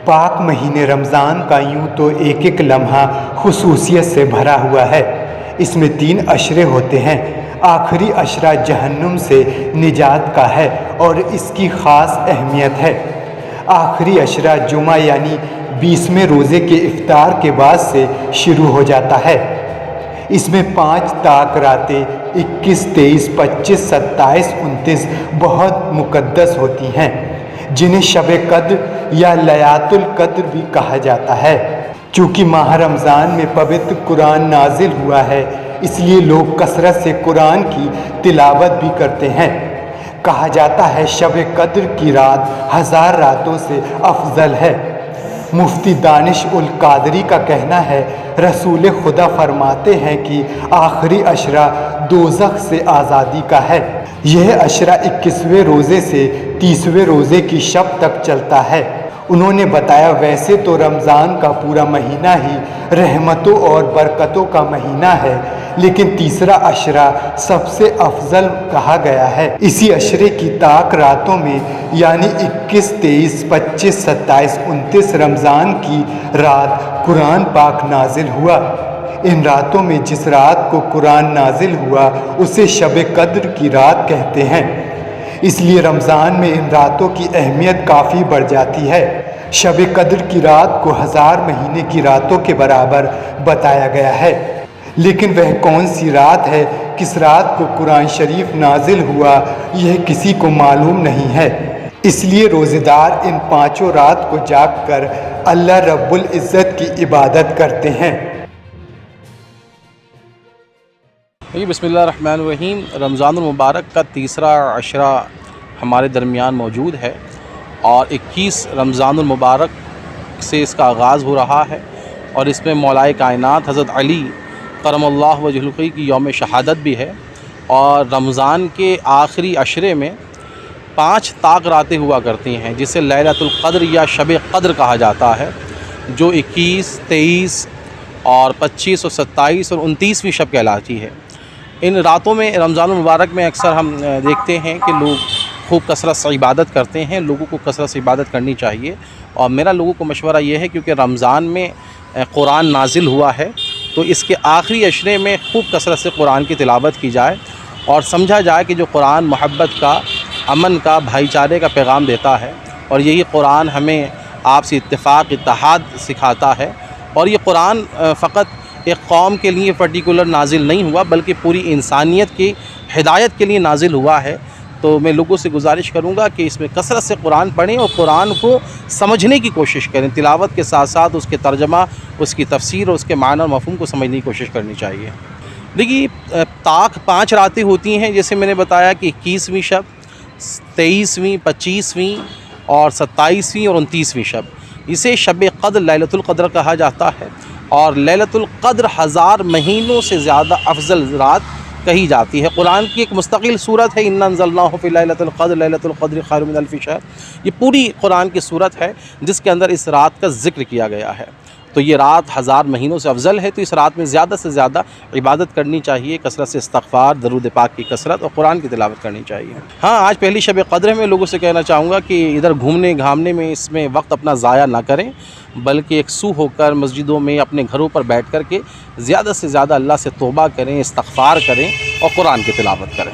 پاک مہینے رمضان کا یوں تو ایک ایک لمحہ خصوصیت سے بھرا ہوا ہے۔ اس میں 3 عشرے ہوتے ہیں۔ آخری عشرہ جہنم سے نجات کا ہے اور اس کی خاص اہمیت ہے۔ آخری عشرہ جمعہ یعنی 20ویں روزے کے افطار کے بعد سے شروع ہو جاتا ہے۔ اس میں 5 طاق راتیں 21، 23، 25، 27، 29 بہت مقدس ہوتی ہیں، جنہیں شب قدر یا لیلۃ القدر بھی کہا جاتا ہے۔ چونکہ ماہ رمضان میں پوتر قرآن نازل ہوا ہے، اس لیے لوگ کثرت سے قرآن کی تلاوت بھی کرتے ہیں۔ کہا جاتا ہے شب قدر کی رات 1000 راتوں سے افضل ہے۔ مفتی دانش القادری کا کہنا ہے، رسول خدا فرماتے ہیں کہ آخری عشرہ دوزخ سے آزادی کا ہے۔ یہ عشرہ 21ویں روزے سے 30ویں روزے کی شب تک چلتا ہے۔ انہوں نے بتایا ویسے تو رمضان کا پورا مہینہ ہی رحمتوں اور برکتوں کا مہینہ ہے، لیکن تیسرا عشرہ سب سے افضل کہا گیا ہے۔ اسی عشرے کی طاق راتوں میں یعنی 21، 23، 25، 27، 29 رمضان کی رات قرآن پاک نازل ہوا۔ ان راتوں میں جس رات کو قرآن نازل ہوا اسے شب قدر کی رات کہتے ہیں۔ اس لیے رمضان میں ان راتوں کی اہمیت کافی بڑھ جاتی ہے۔ شب قدر کی رات کو 1000 مہینے کی راتوں کے برابر بتایا گیا ہے۔ لیکن وہ کون سی رات ہے، کس رات کو قرآن شریف نازل ہوا، یہ کسی کو معلوم نہیں ہے۔ اس لیے روزے دار ان 5 رات کو جاگ کر اللہ رب العزت کی عبادت کرتے ہیں۔ بسم اللہ الرحمن الرحیم۔ رمضان المبارک کا تیسرا عشرہ ہمارے درمیان موجود ہے اور 21 رمضان المبارک سے اس کا آغاز ہو رہا ہے، اور اس میں مولائے کائنات حضرت علی کرم اللہ وجہہ کی یوم شہادت بھی ہے۔ اور رمضان کے آخری عشرے میں 5 طاق راتیں ہوا کرتی ہیں، جسے لیلۃ القدر یا شب قدر کہا جاتا ہے، جو 21، 23 اور 25 اور 27 اور 29ویں شب کہلاتی ہے۔ ان راتوں میں رمضان المبارک میں اکثر ہم دیکھتے ہیں کہ لوگ خوب کثرت سے عبادت کرتے ہیں۔ لوگوں کو کثرت سے عبادت کرنی چاہیے، اور میرا لوگوں کو مشورہ یہ ہے کیونکہ رمضان میں قرآن نازل ہوا ہے تو اس کے آخری عشرے میں خوب کثرت سے قرآن کی تلاوت کی جائے، اور سمجھا جائے کہ جو قرآن محبت کا، امن کا، بھائی چارے کا پیغام دیتا ہے، اور یہی قرآن ہمیں آپسی اتفاق، اتحاد سکھاتا ہے۔ اور یہ قرآن فقط ایک قوم کے لیے پرٹیکولر نازل نہیں ہوا، بلکہ پوری انسانیت کی ہدایت کے لیے نازل ہوا ہے۔ تو میں لوگوں سے گزارش کروں گا کہ اس میں کثرت سے قرآن پڑھیں اور قرآن کو سمجھنے کی کوشش کریں۔ تلاوت کے ساتھ ساتھ اس کے ترجمہ، اس کی تفسیر اور اس کے معنی اور مفہوم کو سمجھنے کی کوشش کرنی چاہیے۔ دیکھیے، طاق 5 راتیں ہوتی ہیں، جیسے میں نے بتایا کہ 21ویں شب، 23ویں، 25ویں اور 27ویں اور 29ویں شب، اسے شب قدر لیلۃ القدر کہا جاتا ہے، اور لیلۃ القدر 1000 مہینوں سے زیادہ افضل رات کہی جاتی ہے۔ قرآن کی ایک مستقل صورت ہے، اِنَّا أَنزَلْنَاهُ فِي لَيْلَةِ الْقَدْرِ لَيْلَةُ الْقَدْرِ خَيْرٌ مِنَ أَلْفِ شَهْرٍ۔ یہ پوری قرآن کی صورت ہے جس کے اندر اس رات کا ذکر کیا گیا ہے۔ تو یہ رات 1000 مہینوں سے افضل ہے، تو اس رات میں زیادہ سے زیادہ عبادت کرنی چاہیے، کثرت سے استغفار، درود پاک کی کثرت اور قرآن کی تلاوت کرنی چاہیے۔ ہاں، آج پہلی شب قدر میں لوگوں سے کہنا چاہوں گا کہ ادھر گھومنے گھامنے میں اس میں وقت اپنا ضائع نہ کریں، بلکہ یکسو ہو کر مسجدوں میں اپنے گھروں پر بیٹھ کر کے زیادہ سے زیادہ اللہ سے توبہ کریں، استغفار کریں اور قرآن کی تلاوت کریں۔